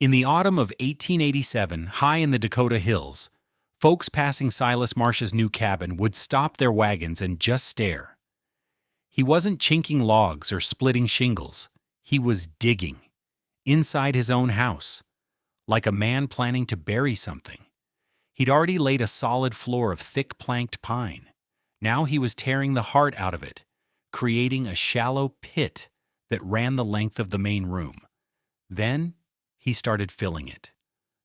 In the autumn of 1887, high in the Dakota hills, folks passing Silas Marsh's new cabin would stop their wagons and just stare. He wasn't chinking logs or splitting shingles. He was digging, inside his own house, like a man planning to bury something. He'd already laid a solid floor of thick planked pine. Now he was tearing the heart out of it, creating a shallow pit that ran the length of the main room. Then he started filling it,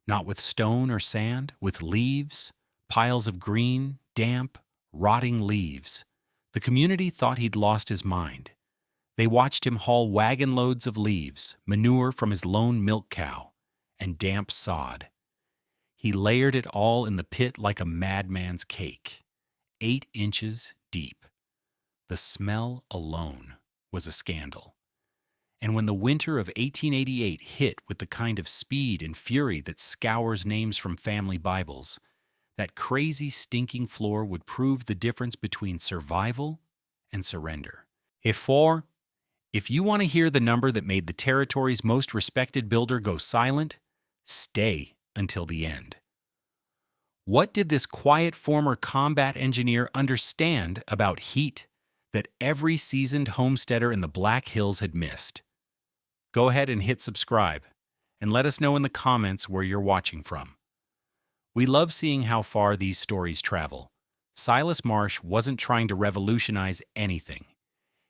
not with stone or sand, with leaves, piles of green, damp, rotting leaves. The community thought he'd lost his mind. They watched him haul wagon loads of leaves, manure from his lone milk cow, and damp sod. He layered it all in the pit like a madman's cake, 8 inches deep. The smell alone was a scandal. And when the winter of 1888 hit with the kind of speed and fury that scours names from family Bibles, that crazy, stinking floor would prove the difference between survival and surrender. If you want to hear the number that made the territory's most respected builder go silent, stay until the end. What did this quiet former combat engineer understand about heat that every seasoned homesteader in the Black Hills had missed? Go ahead and hit subscribe, and let us know in the comments where you're watching from. We love seeing how far these stories travel. Silas Marsh wasn't trying to revolutionize anything.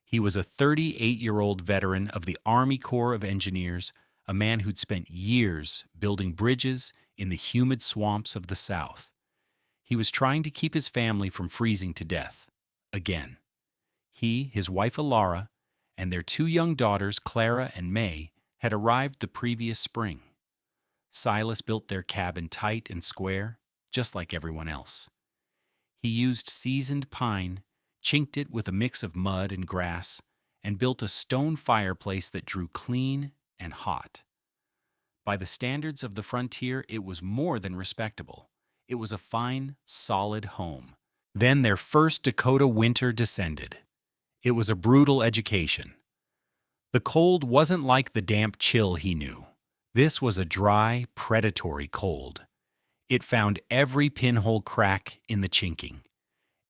He was a 38-year-old veteran of the Army Corps of Engineers, a man who'd spent years building bridges in the humid swamps of the South. He was trying to keep his family from freezing to death. Again. He, his wife Alara, and their 2 young daughters, Clara and May, had arrived the previous spring. Silas built their cabin tight and square, just like everyone else. He used seasoned pine, chinked it with a mix of mud and grass, and built a stone fireplace that drew clean and hot. By the standards of the frontier, it was more than respectable. It was a fine, solid home. Then their first Dakota winter descended. It was a brutal education. The cold wasn't like the damp chill he knew. This was a dry, predatory cold. It found every pinhole crack in the chinking.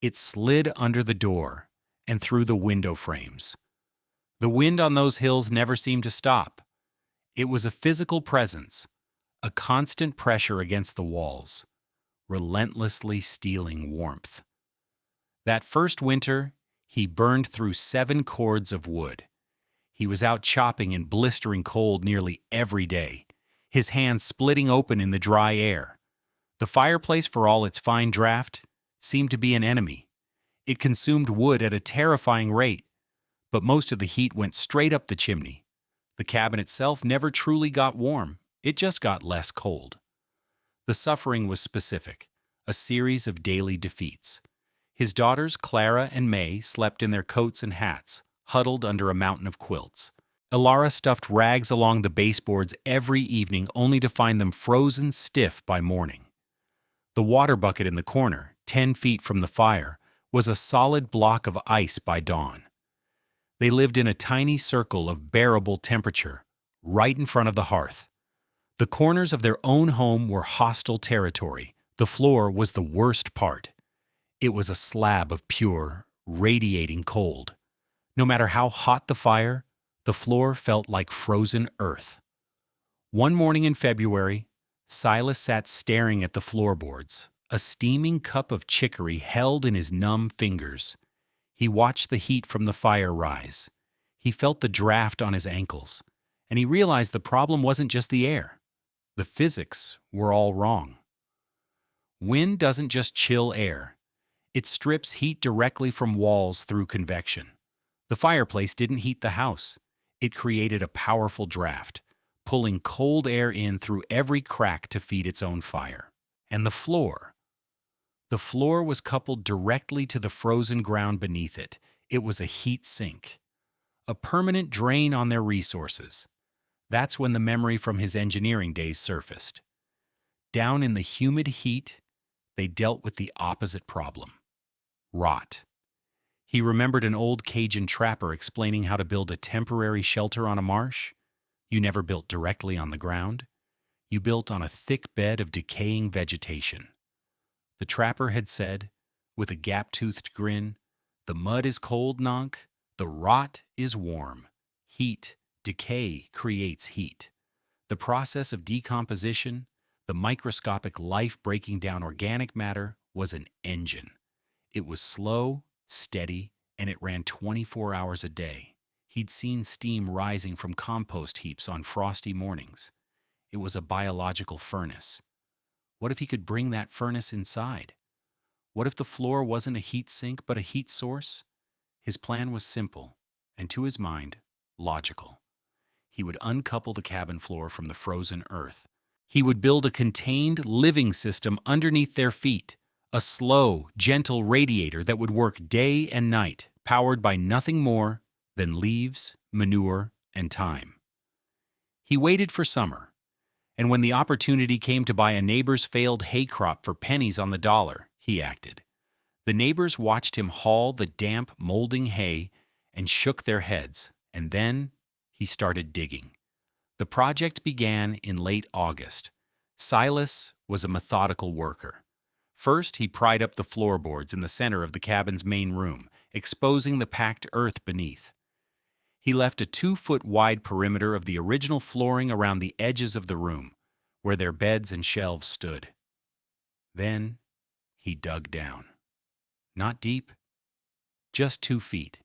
It slid under the door and through the window frames. The wind on those hills never seemed to stop. It was a physical presence, a constant pressure against the walls, relentlessly stealing warmth. That first winter, he burned through 7 cords of wood. He was out chopping in blistering cold nearly every day, his hands splitting open in the dry air. The fireplace, for all its fine draft, seemed to be an enemy. It consumed wood at a terrifying rate, but most of the heat went straight up the chimney. The cabin itself never truly got warm, it just got less cold. The suffering was specific, a series of daily defeats. His daughters, Clara and May, slept in their coats and hats, huddled under a mountain of quilts. Alara stuffed rags along the baseboards every evening only to find them frozen stiff by morning. The water bucket in the corner, 10 feet from the fire, was a solid block of ice by dawn. They lived in a tiny circle of bearable temperature, right in front of the hearth. The corners of their own home were hostile territory. The floor was the worst part. It was a slab of pure, radiating cold. No matter how hot the fire, the floor felt like frozen earth. One morning in February, Silas sat staring at the floorboards, a steaming cup of chicory held in his numb fingers. He watched the heat from the fire rise. He felt the draft on his ankles, and he realized the problem wasn't just the air. The physics were all wrong. Wind doesn't just chill air. It strips heat directly from walls through convection. The fireplace didn't heat the house. It created a powerful draft, pulling cold air in through every crack to feed its own fire. And the floor. The floor was coupled directly to the frozen ground beneath it. It was a heat sink, a permanent drain on their resources. That's when the memory from his engineering days surfaced. Down in the humid heat, they dealt with the opposite problem: rot. He remembered an old Cajun trapper explaining how to build a temporary shelter on a marsh. You never built directly on the ground. You built on a thick bed of decaying vegetation. The trapper had said, with a gap-toothed grin, "The mud is cold, Nonk. The rot is warm. Heat, decay creates heat. The process of decomposition, the microscopic life breaking down organic matter, was an engine. It was slow, steady, and it ran 24 hours a day. He'd seen steam rising from compost heaps on frosty mornings. It was a biological furnace. What if he could bring that furnace inside? What if the floor wasn't a heat sink but a heat source? His plan was simple, and to his mind, logical. He would uncouple the cabin floor from the frozen earth. He would build a contained living system underneath their feet, a slow, gentle radiator that would work day and night, powered by nothing more than leaves, manure, and time. He waited for summer, and when the opportunity came to buy a neighbor's failed hay crop for pennies on the dollar, he acted. The neighbors watched him haul the damp, molding hay and shook their heads, and then he started digging. The project began in late August. Silas was a methodical worker. First, he pried up the floorboards in the center of the cabin's main room, exposing the packed earth beneath. He left a 2-foot wide perimeter of the original flooring around the edges of the room, where their beds and shelves stood. Then he dug down. Not deep, just 2 feet.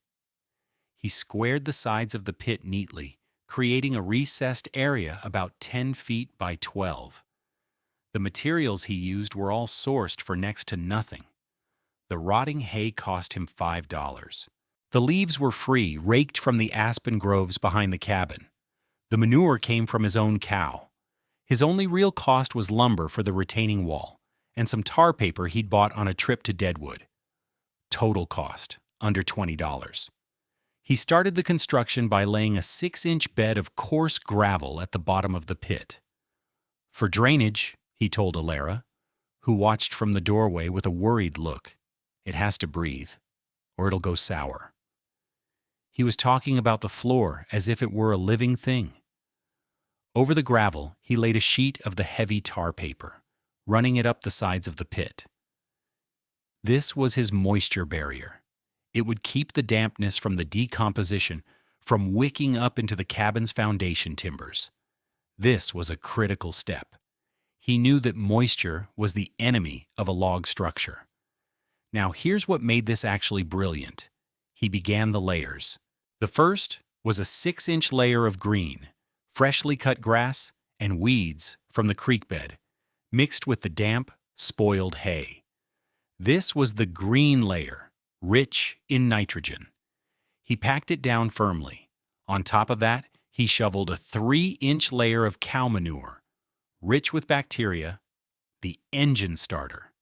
He squared the sides of the pit neatly, creating a recessed area about 10 feet by 12. The materials he used were all sourced for next to nothing. The rotting hay cost him $5. The leaves were free, raked from the aspen groves behind the cabin. The manure came from his own cow. His only real cost was lumber for the retaining wall, and some tar paper he'd bought on a trip to Deadwood. Total cost, under $20. He started the construction by laying a 6-inch bed of coarse gravel at the bottom of the pit. For drainage, he told Alara, who watched from the doorway with a worried look, it has to breathe, or it'll go sour. He was talking about the floor as if it were a living thing. Over the gravel, he laid a sheet of the heavy tar paper, running it up the sides of the pit. This was his moisture barrier. It would keep the dampness from the decomposition from wicking up into the cabin's foundation timbers. This was a critical step. He knew that moisture was the enemy of a log structure. Now here's what made this actually brilliant. He began the layers. The first was a 6-inch layer of green, freshly cut grass, and weeds from the creek bed, mixed with the damp, spoiled hay. This was the green layer, rich in nitrogen. He packed it down firmly. On top of that, he shoveled a 3-inch layer of cow manure, rich with bacteria, the engine starter.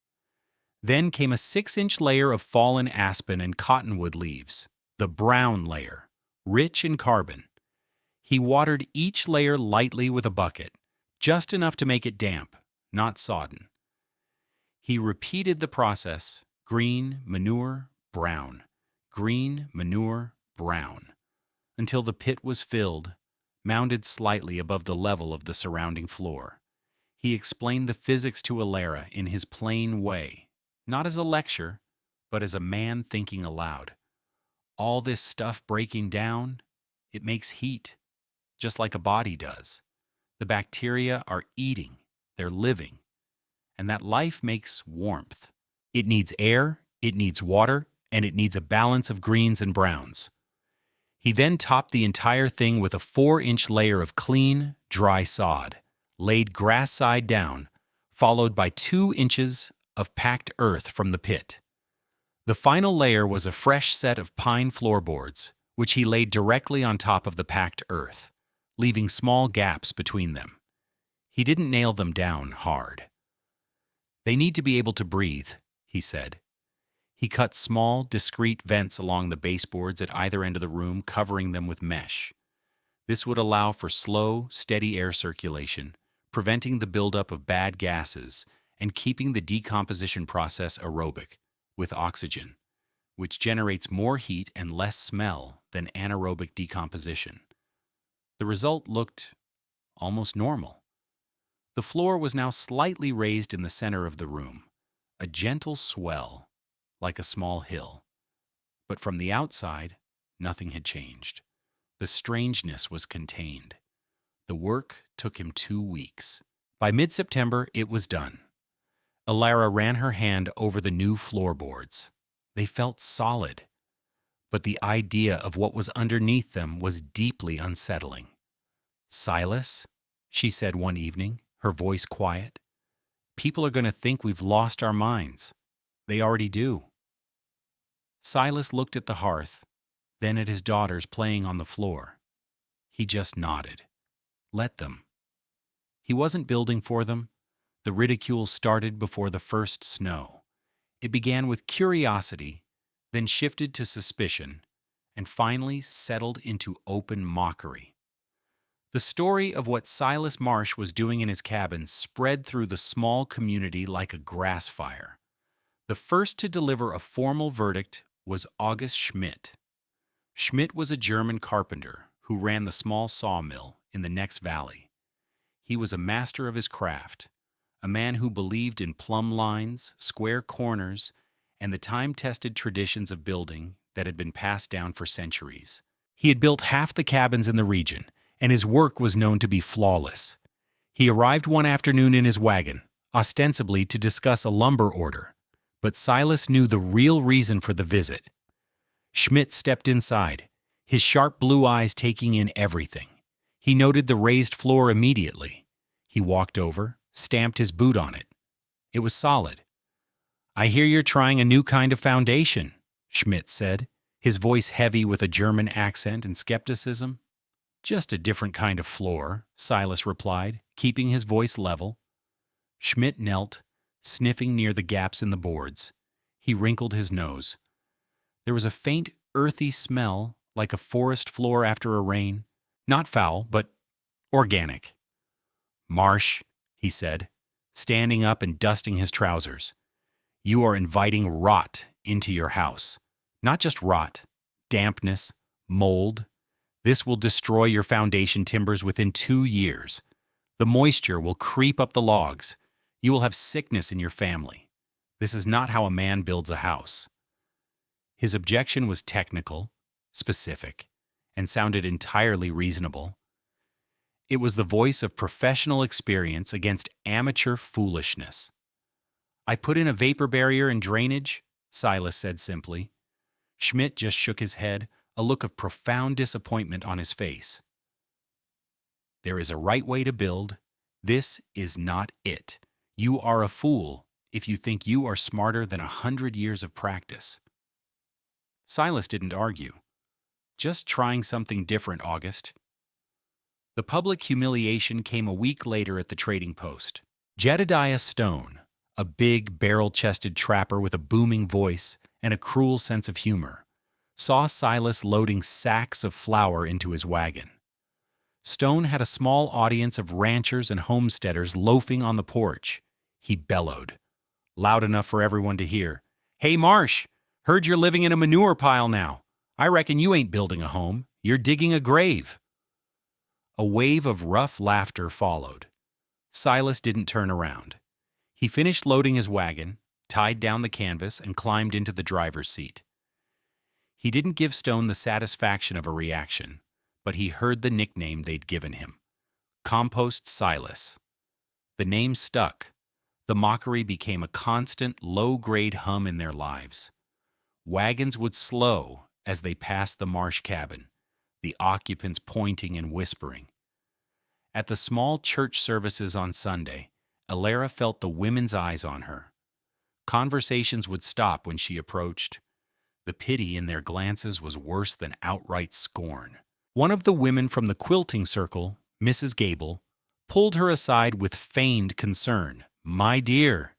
Then came a 6-inch layer of fallen aspen and cottonwood leaves, the brown layer, rich in carbon. He watered each layer lightly with a bucket, just enough to make it damp, not sodden. He repeated the process, green, manure, brown, green, manure, brown, until the pit was filled, mounded slightly above the level of the surrounding floor. He explained the physics to Alara in his plain way, not as a lecture, but as a man thinking aloud. All this stuff breaking down, it makes heat, just like a body does. The bacteria are eating, they're living, and that life makes warmth. It needs air, it needs water, and it needs a balance of greens and browns. He then topped the entire thing with a 4-inch layer of clean, dry sod, laid grass side down, followed by 2 inches of packed earth from the pit. The final layer was a fresh set of pine floorboards, which he laid directly on top of the packed earth, leaving small gaps between them. He didn't nail them down hard. They need to be able to breathe, he said. He cut small, discrete vents along the baseboards at either end of the room, covering them with mesh. This would allow for slow, steady air circulation, preventing the buildup of bad gases and keeping the decomposition process aerobic, with oxygen, which generates more heat and less smell than anaerobic decomposition. The result looked almost normal. The floor was now slightly raised in the center of the room, a gentle swell, like a small hill. But from the outside, nothing had changed. The strangeness was contained. The work took him 2 weeks. By mid-September, it was done. Alara ran her hand over the new floorboards. They felt solid, but the idea of what was underneath them was deeply unsettling. "Silas," she said one evening, her voice quiet, "people are going to think we've lost our minds. They already do." Silas looked at the hearth, then at his daughters playing on the floor. He just nodded. Let them. He wasn't building for them. The ridicule started before the first snow. It began with curiosity, then shifted to suspicion, and finally settled into open mockery. The story of what Silas Marsh was doing in his cabin spread through the small community like a grass fire. The first to deliver a formal verdict was August Schmidt. Schmidt was a German carpenter who ran the small sawmill in the next valley. He was a master of his craft, a man who believed in plumb lines, square corners, and the time-tested traditions of building that had been passed down for centuries. He had built half the cabins in the region, and his work was known to be flawless. He arrived one afternoon in his wagon, ostensibly to discuss a lumber order, but Silas knew the real reason for the visit. Schmidt stepped inside, his sharp blue eyes taking in everything. He noted the raised floor immediately. He walked over, stamped his boot on it. It was solid. "I hear you're trying a new kind of foundation," Schmidt said, his voice heavy with a German accent and skepticism. "Just a different kind of floor," Silas replied, keeping his voice level. Schmidt knelt, sniffing near the gaps in the boards. He wrinkled his nose. There was a faint, earthy smell, like a forest floor after a rain. Not foul, but organic. "Marsh," he said, standing up and dusting his trousers, "you are inviting rot into your house. Not just rot, dampness, mold. This will destroy your foundation timbers within 2 years. The moisture will creep up the logs. You will have sickness in your family. This is not how a man builds a house." His objection was technical, specific, and sounded entirely reasonable. It was the voice of professional experience against amateur foolishness. "I put in a vapor barrier and drainage," Silas said simply. Schmidt just shook his head, a look of profound disappointment on his face. "There is a right way to build. This is not it. You are a fool if you think you are smarter than 100 years of practice." Silas didn't argue. "Just trying something different, August." The public humiliation came a week later at the trading post. Jedediah Stone, a big, barrel-chested trapper with a booming voice and a cruel sense of humor, saw Silas loading sacks of flour into his wagon. Stone had a small audience of ranchers and homesteaders loafing on the porch. He bellowed, loud enough for everyone to hear, "Hey, Marsh, heard you're living in a manure pile now. I reckon you ain't building a home. You're digging a grave." A wave of rough laughter followed. Silas didn't turn around. He finished loading his wagon, tied down the canvas, and climbed into the driver's seat. He didn't give Stone the satisfaction of a reaction, but he heard the nickname they'd given him, Compost Silas. The name stuck. The mockery became a constant, low-grade hum in their lives. Wagons would slow as they passed the Marsh cabin, the occupants pointing and whispering. At the small church services on Sunday, Alara felt the women's eyes on her. Conversations would stop when she approached. The pity in their glances was worse than outright scorn. One of the women from the quilting circle, Mrs. Gable, pulled her aside with feigned concern. "My dear,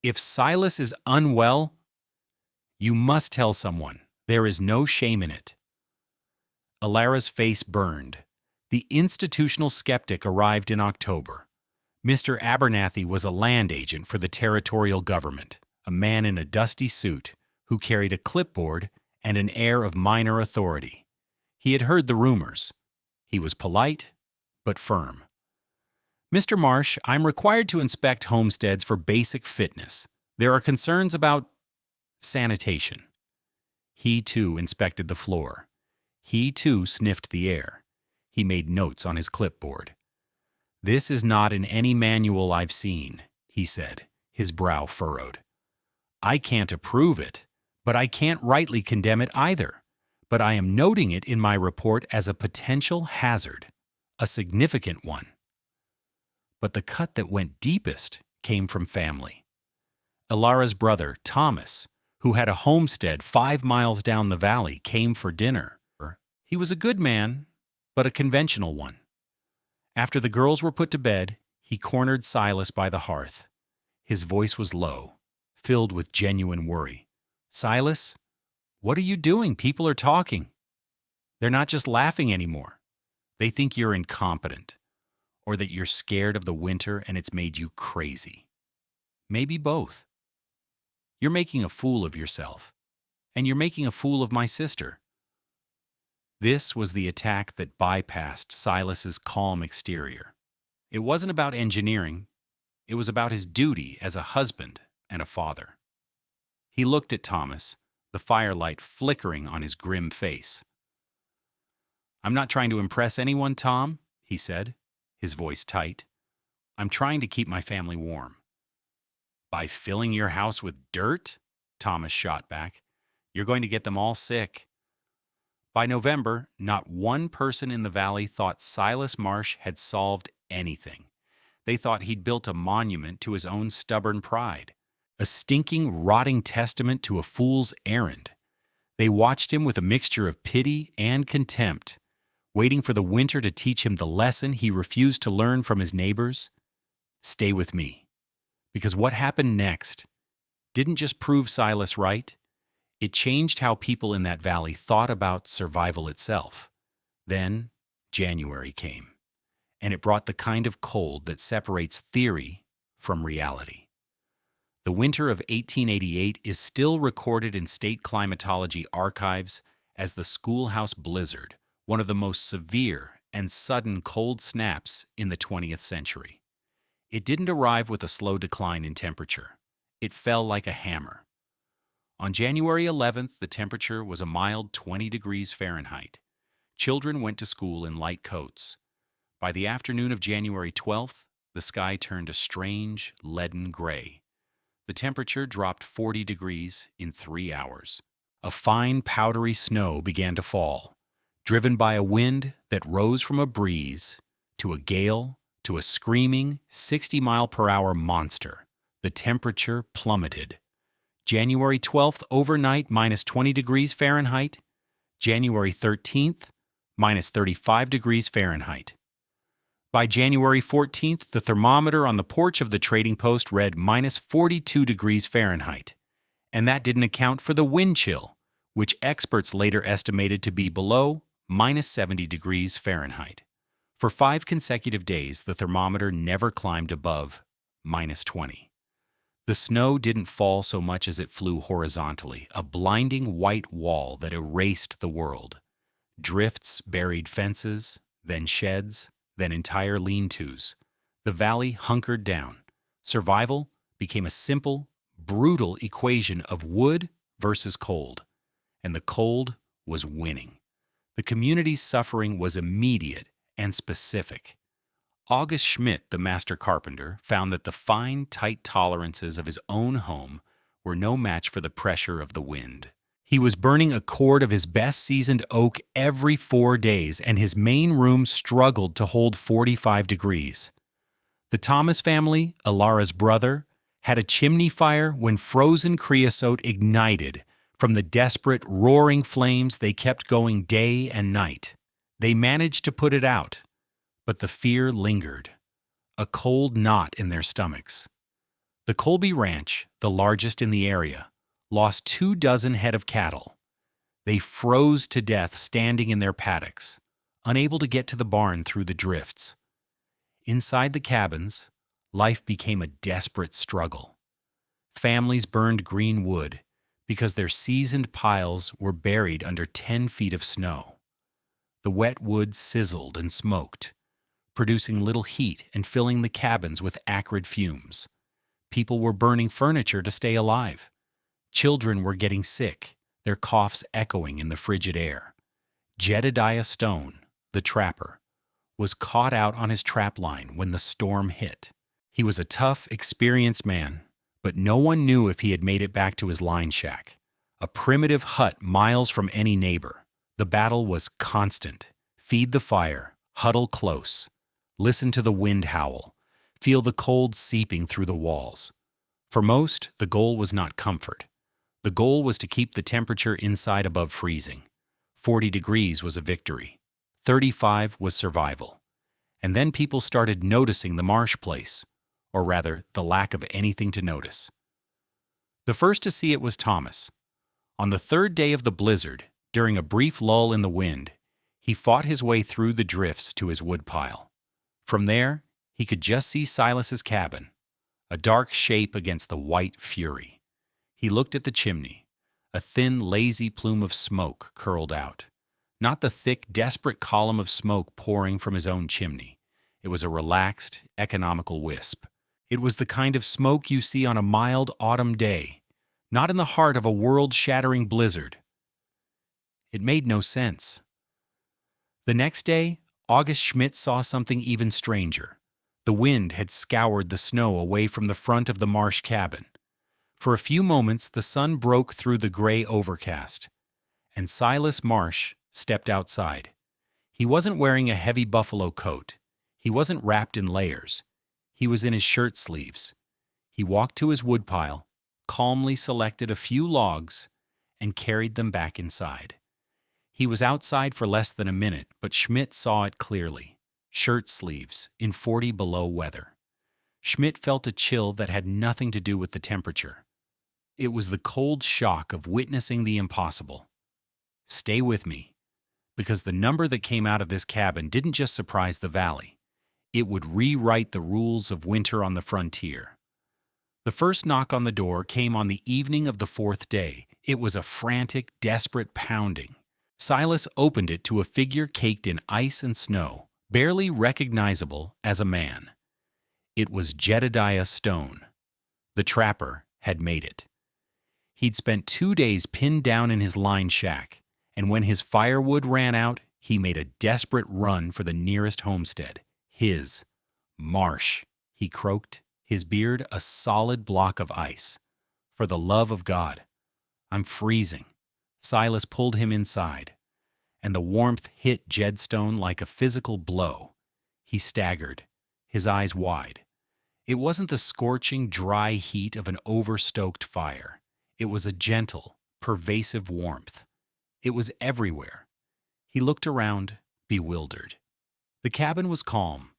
if Silas is unwell, you must tell someone. There is no shame in it." Alara's face burned. The institutional skeptic arrived in October. Mr. Abernathy was a land agent for the territorial government, a man in a dusty suit who carried a clipboard and an air of minor authority. He had heard the rumors. He was polite, but firm. Mr. Marsh, I'm required to inspect homesteads for basic fitness. There are concerns about sanitation. He, too, inspected the floor. He, too, sniffed the air. He made notes on his clipboard. "This is not in any manual I've seen," he said, his brow furrowed. "I can't approve it, but I can't rightly condemn it either. But I am noting it in my report as a potential hazard, a significant one." But the cut that went deepest came from family. Elara's brother, Thomas, who had a homestead 5 miles down the valley, came for dinner. He was a good man, but a conventional one. After the girls were put to bed, he cornered Silas by the hearth. His voice was low, filled with genuine worry. "Silas, what are you doing? People are talking. They're not just laughing anymore. They think you're incompetent, or that you're scared of the winter and it's made you crazy. Maybe both. You're making a fool of yourself, and you're making a fool of my sister." This was the attack that bypassed Silas's calm exterior. It wasn't about engineering. It was about his duty as a husband and a father. He looked at Thomas, the firelight flickering on his grim face. "I'm not trying to impress anyone, Tom," he said, his voice tight. "I'm trying to keep my family warm." "By filling your house with dirt?" Thomas shot back. "You're going to get them all sick." By November, not one person in the valley thought Silas Marsh had solved anything. They thought he'd built a monument to his own stubborn pride, a stinking, rotting testament to a fool's errand. They watched him with a mixture of pity and contempt, waiting for the winter to teach him the lesson he refused to learn from his neighbors. Stay with me. Because what happened next didn't just prove Silas right, it changed how people in that valley thought about survival itself. Then January came, and it brought the kind of cold that separates theory from reality. The winter of 1888 is still recorded in state climatology archives as the schoolhouse blizzard, one of the most severe and sudden cold snaps in the 20th century. It didn't arrive with a slow decline in temperature. It fell like a hammer. On January 11th, the temperature was a mild 20 degrees Fahrenheit. Children went to school in light coats. By the afternoon of January 12th, the sky turned a strange, leaden gray. The temperature dropped 40 degrees in 3 hours. A fine, powdery snow began to fall, driven by a wind that rose from a breeze to a gale to a screaming 60-mile-per-hour monster. The temperature plummeted. January 12th, overnight, minus 20 degrees Fahrenheit. January 13th, minus 35 degrees Fahrenheit. By January 14th, the thermometer on the porch of the trading post read minus 42 degrees Fahrenheit. And that didn't account for the wind chill, which experts later estimated to be below minus 70 degrees Fahrenheit. For 5 consecutive days, the thermometer never climbed above minus 20. The snow didn't fall so much as it flew horizontally, a blinding white wall that erased the world. Drifts buried fences, then sheds, then entire lean-tos. The valley hunkered down. Survival became a simple, brutal equation of wood versus cold. And the cold was winning. The community's suffering was immediate and specific. August Schmidt, the master carpenter, found that the fine, tight tolerances of his own home were no match for the pressure of the wind. He was burning a cord of his best-seasoned oak every 4 days, and his main room struggled to hold 45 degrees. The Thomas family, Elara's brother, had a chimney fire when frozen creosote ignited. From the desperate, roaring flames, they kept going day and night. They managed to put it out, but the fear lingered, a cold knot in their stomachs. The Colby Ranch, the largest in the area, lost 24 head of cattle. They froze to death standing in their paddocks, unable to get to the barn through the drifts. Inside the cabins, life became a desperate struggle. Families burned green wood because their seasoned piles were buried under 10 feet of snow. The wet wood sizzled and smoked, producing little heat and filling the cabins with acrid fumes. People were burning furniture to stay alive. Children were getting sick, their coughs echoing in the frigid air. Jedediah Stone, the trapper, was caught out on his trap line when the storm hit. He was a tough, experienced man, but no one knew if he had made it back to his line shack, a primitive hut miles from any neighbor. The battle was constant. Feed the fire, huddle close, listen to the wind howl, feel the cold seeping through the walls. For most, the goal was not comfort. The goal was to keep the temperature inside above freezing. 40 degrees was a victory. 35 was survival. And then people started noticing the marsh place, or rather, the lack of anything to notice. The first to see it was Thomas. On the third day of the blizzard, during a brief lull in the wind, he fought his way through the drifts to his woodpile. From there, he could just see Silas's cabin, a dark shape against the white fury. He looked at the chimney. A thin, lazy plume of smoke curled out. Not the thick, desperate column of smoke pouring from his own chimney. It was a relaxed, economical wisp. It was the kind of smoke you see on a mild autumn day, not in the heart of a world-shattering blizzard. It made no sense. The next day, August Schmidt saw something even stranger. The wind had scoured the snow away from the front of the marsh cabin. For a few moments, the sun broke through the gray overcast, and Silas Marsh stepped outside. He wasn't wearing a heavy buffalo coat. He wasn't wrapped in layers. He was in his shirt sleeves. He walked to his woodpile, calmly selected a few logs, and carried them back inside. He was outside for less than a minute, but Schmidt saw it clearly. Shirt sleeves in 40 below weather. Schmidt felt a chill that had nothing to do with the temperature. It was the cold shock of witnessing the impossible. Stay with me, because the number that came out of this cabin didn't just surprise the valley. It would rewrite the rules of winter on the frontier. The first knock on the door came on the evening of the fourth day. It was a frantic, desperate pounding. Silas opened it to a figure caked in ice and snow, barely recognizable as a man. It was Jedediah Stone. The trapper had made it. He'd spent 2 days pinned down in his line shack, and when his firewood ran out, he made a desperate run for the nearest homestead. His marsh, he croaked, his beard a solid block of ice. For the love of God, I'm freezing. Silas pulled him inside, and the warmth hit Jedstone like a physical blow. He staggered, his eyes wide. It wasn't the scorching, dry heat of an overstoked fire. It was a gentle, pervasive warmth. It was everywhere. He looked around, bewildered. The cabin was calm.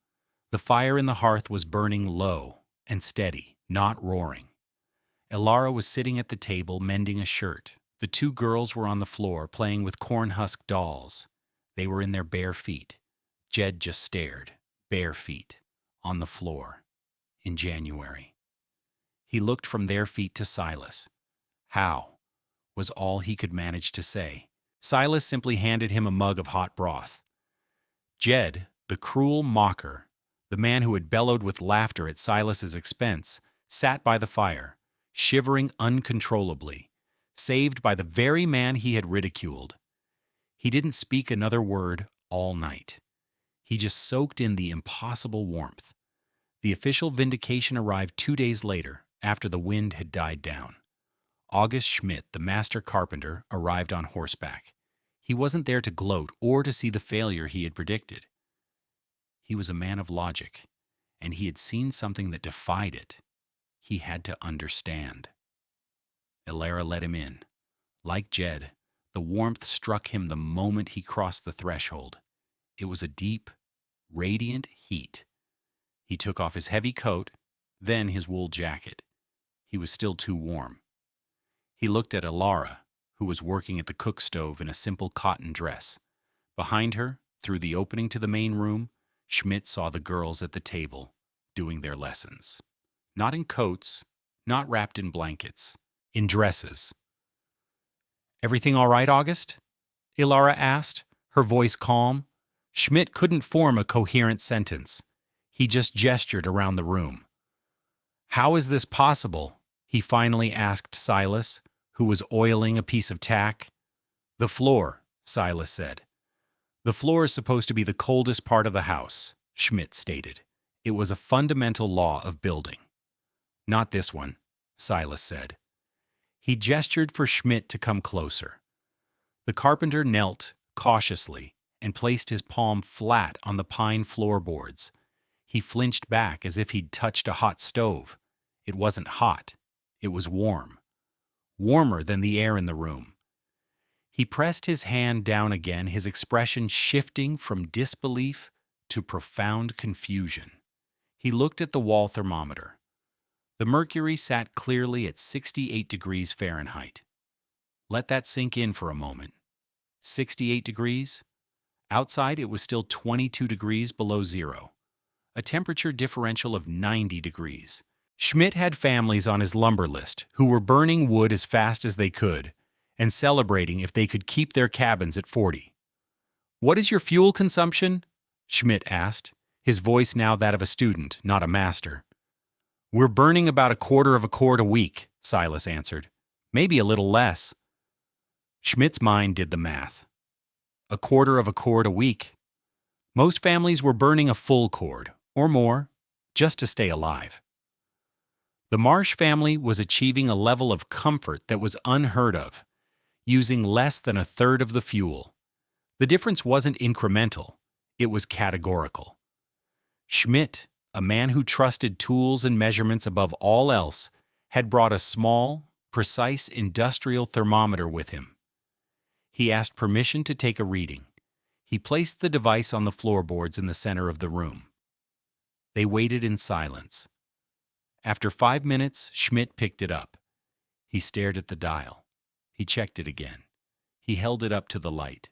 The fire in the hearth was burning low and steady, not roaring. Elara was sitting at the table mending a shirt. The 2 girls were on the floor playing with corn-husk dolls. They were in their bare feet. Jed just stared, bare feet, on the floor, in January. He looked from their feet to Silas. How? Was all he could manage to say. Silas simply handed him a mug of hot broth. Jed, the cruel mocker, the man who had bellowed with laughter at Silas's expense, sat by the fire, shivering uncontrollably, saved by the very man he had ridiculed. He didn't speak another word all night. He just soaked in the impossible warmth. The official vindication arrived 2 days later, after the wind had died down. August Schmidt, the master carpenter, arrived on horseback. He wasn't there to gloat or to see the failure he had predicted. He was a man of logic, and he had seen something that defied it. He had to understand. Elara let him in. Like Jed, the warmth struck him the moment he crossed the threshold. It was a deep, radiant heat. He took off his heavy coat, then his wool jacket. He was still too warm. He looked at Elara, who was working at the cook stove in a simple cotton dress. Behind her, through the opening to the main room, Schmidt saw the girls at the table, doing their lessons. Not in coats, not wrapped in blankets, in dresses. "Everything all right, August?" Elara asked, her voice calm. Schmidt couldn't form a coherent sentence. He just gestured around the room. "How is this possible?" he finally asked Silas, who was oiling a piece of tack. "The floor," Silas said. "The floor is supposed to be the coldest part of the house," Schmidt stated. "It was a fundamental law of building." "Not this one," Silas said. He gestured for Schmidt to come closer. The carpenter knelt cautiously and placed his palm flat on the pine floorboards. He flinched back as if he'd touched a hot stove. It wasn't hot. It was warm. Warmer than the air in the room. He pressed his hand down again, his expression shifting from disbelief to profound confusion. He looked at the wall thermometer. The mercury sat clearly at 68 degrees Fahrenheit. Let that sink in for a moment. 68 degrees? Outside, it was still 22 degrees below zero. A temperature differential of 90 degrees. Schmidt had families on his lumber list who were burning wood as fast as they could and celebrating if they could keep their cabins at 40. "What is your fuel consumption?" Schmidt asked, his voice now that of a student, not a master. "We're burning about a quarter of a cord a week," Silas answered. "Maybe a little less." Schmidt's mind did the math. A quarter of a cord a week. Most families were burning a full cord, or more, just to stay alive. The Marsh family was achieving a level of comfort that was unheard of, using less than a third of the fuel. The difference wasn't incremental, it was categorical. Schmidt, a man who trusted tools and measurements above all else, had brought a small, precise industrial thermometer with him. He asked permission to take a reading. He placed the device on the floorboards in the center of the room. They waited in silence. After 5 minutes, Schmidt picked it up. He stared at the dial. He checked it again. He held it up to the light.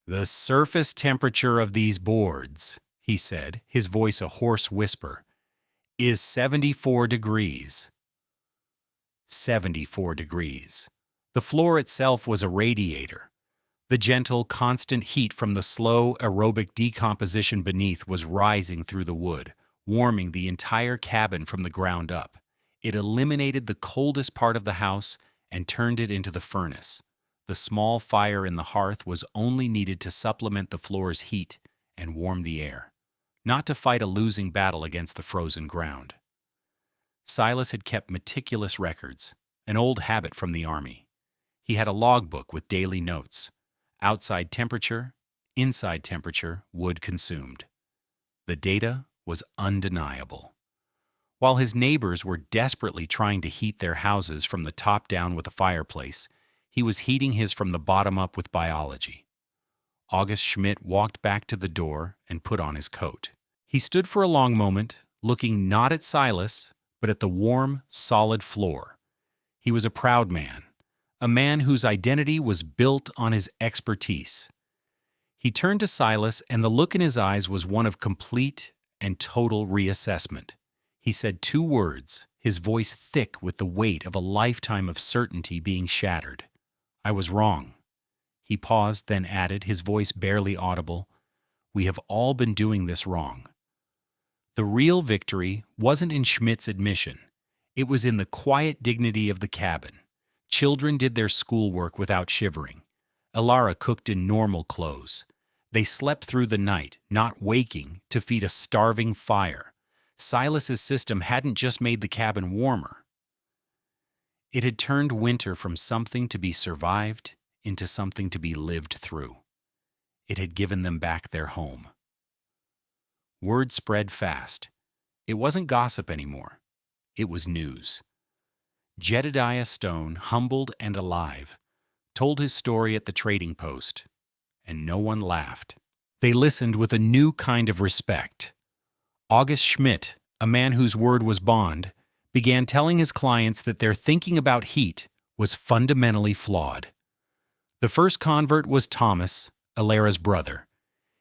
"The surface temperature of these boards," he said, his voice a hoarse whisper, "is 74 degrees. 74 degrees. The floor itself was a radiator. The gentle, constant heat from the slow, aerobic decomposition beneath was rising through the wood, warming the entire cabin from the ground up. It eliminated the coldest part of the house and turned it into the furnace. The small fire in the hearth was only needed to supplement the floor's heat and warm the air, not to fight a losing battle against the frozen ground. Silas had kept meticulous records, an old habit from the army. He had a logbook with daily notes. Outside temperature, inside temperature, wood consumed. The data was undeniable. While his neighbors were desperately trying to heat their houses from the top down with a fireplace, he was heating his from the bottom up with biology. August Schmidt walked back to the door and put on his coat. He stood for a long moment, looking not at Silas, but at the warm, solid floor. He was a proud man, a man whose identity was built on his expertise. He turned to Silas, and the look in his eyes was one of complete and total reassessment. He said 2 words, his voice thick with the weight of a lifetime of certainty being shattered. "I was wrong." He paused, then added, his voice barely audible, "We have all been doing this wrong." The real victory wasn't in Schmidt's admission. It was in the quiet dignity of the cabin. Children did their schoolwork without shivering. Elara cooked in normal clothes. They slept through the night, not waking to feed a starving fire. Silas's system hadn't just made the cabin warmer. It had turned winter from something to be survived into something to be lived through. It had given them back their home. Word spread fast. It wasn't gossip anymore. It was news. Jedediah Stone, humbled and alive, told his story at the trading post, and no one laughed. They listened with a new kind of respect. August Schmidt, a man whose word was bond, began telling his clients that their thinking about heat was fundamentally flawed. The first convert was Thomas, Elara's brother.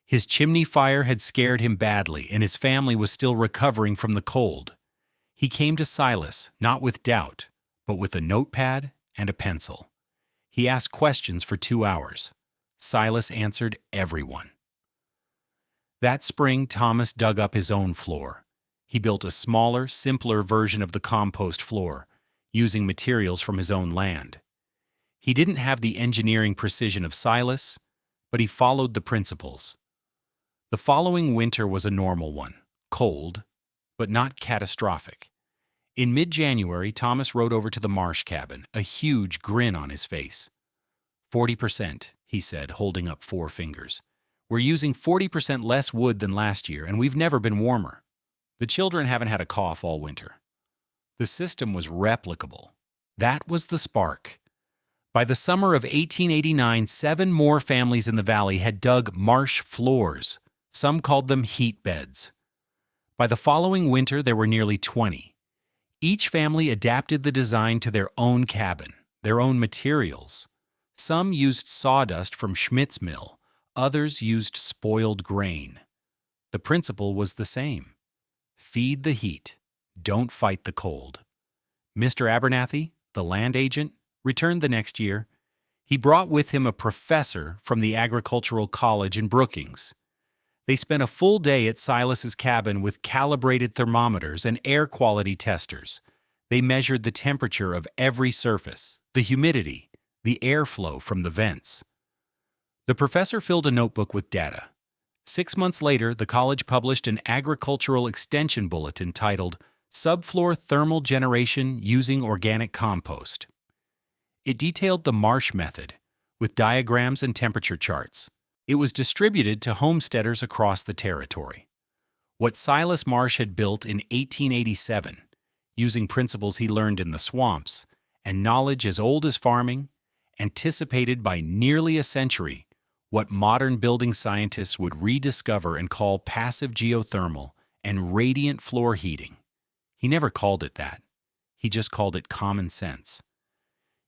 His chimney fire had scared him badly, and his family was still recovering from the cold. He came to Silas, not with doubt, but with a notepad and a pencil. He asked questions for 2 hours. Silas answered everyone. That spring, Thomas dug up his own floor. He built a smaller, simpler version of the compost floor, using materials from his own land. He didn't have the engineering precision of Silas, but he followed the principles. The following winter was a normal one, cold, but not catastrophic. In mid-January, Thomas rode over to the marsh cabin, a huge grin on his face. 40%, he said, holding up 4 fingers. We're using 40% less wood than last year, and we've never been warmer. The children haven't had a cough all winter. The system was replicable. That was the spark. By the summer of 1889, 7 more families in the valley had dug marsh floors. Some called them heat beds. By the following winter, there were nearly 20. Each family adapted the design to their own cabin, their own materials. Some used sawdust from Schmidt's mill, others used spoiled grain. The principle was the same. Feed the heat, don't fight the cold. Mr. Abernathy, the land agent, returned the next year. He brought with him a professor from the agricultural college in Brookings. They spent a full day at Silas's cabin with calibrated thermometers and air quality testers. They measured the temperature of every surface, the humidity, the airflow from the vents. The professor filled a notebook with data. 6 months later, the college published an agricultural extension bulletin titled Subfloor Thermal Generation Using Organic Compost. It detailed the marsh method, with diagrams and temperature charts. It was distributed to homesteaders across the territory. What Silas Marsh had built in 1887, using principles he learned in the swamps, and knowledge as old as farming, anticipated by nearly a century what modern building scientists would rediscover and call passive geothermal and radiant floor heating. He never called it that. He just called it common sense.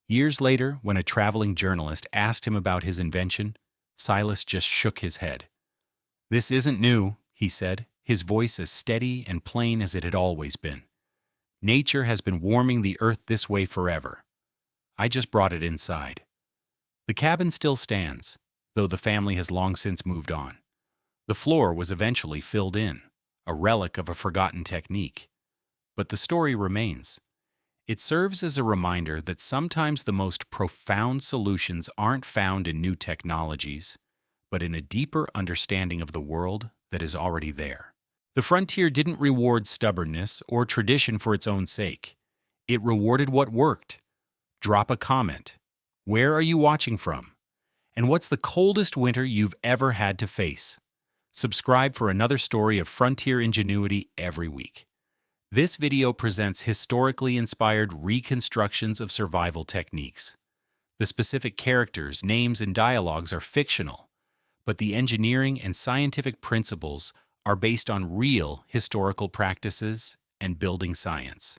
Years later, when a traveling journalist asked him about his invention, Silas just shook his head. "This isn't new," he said, his voice as steady and plain as it had always been. "Nature has been warming the earth this way forever. I just brought it inside." The cabin still stands, though the family has long since moved on. The floor was eventually filled in, a relic of a forgotten technique. But the story remains. It serves as a reminder that sometimes the most profound solutions aren't found in new technologies, but in a deeper understanding of the world that is already there. The frontier didn't reward stubbornness or tradition for its own sake. It rewarded what worked. Drop a comment. Where are you watching from? And what's the coldest winter you've ever had to face? Subscribe for another story of frontier ingenuity every week. This video presents historically inspired reconstructions of survival techniques. The specific characters, names, and dialogues are fictional, but the engineering and scientific principles are based on real historical practices and building science.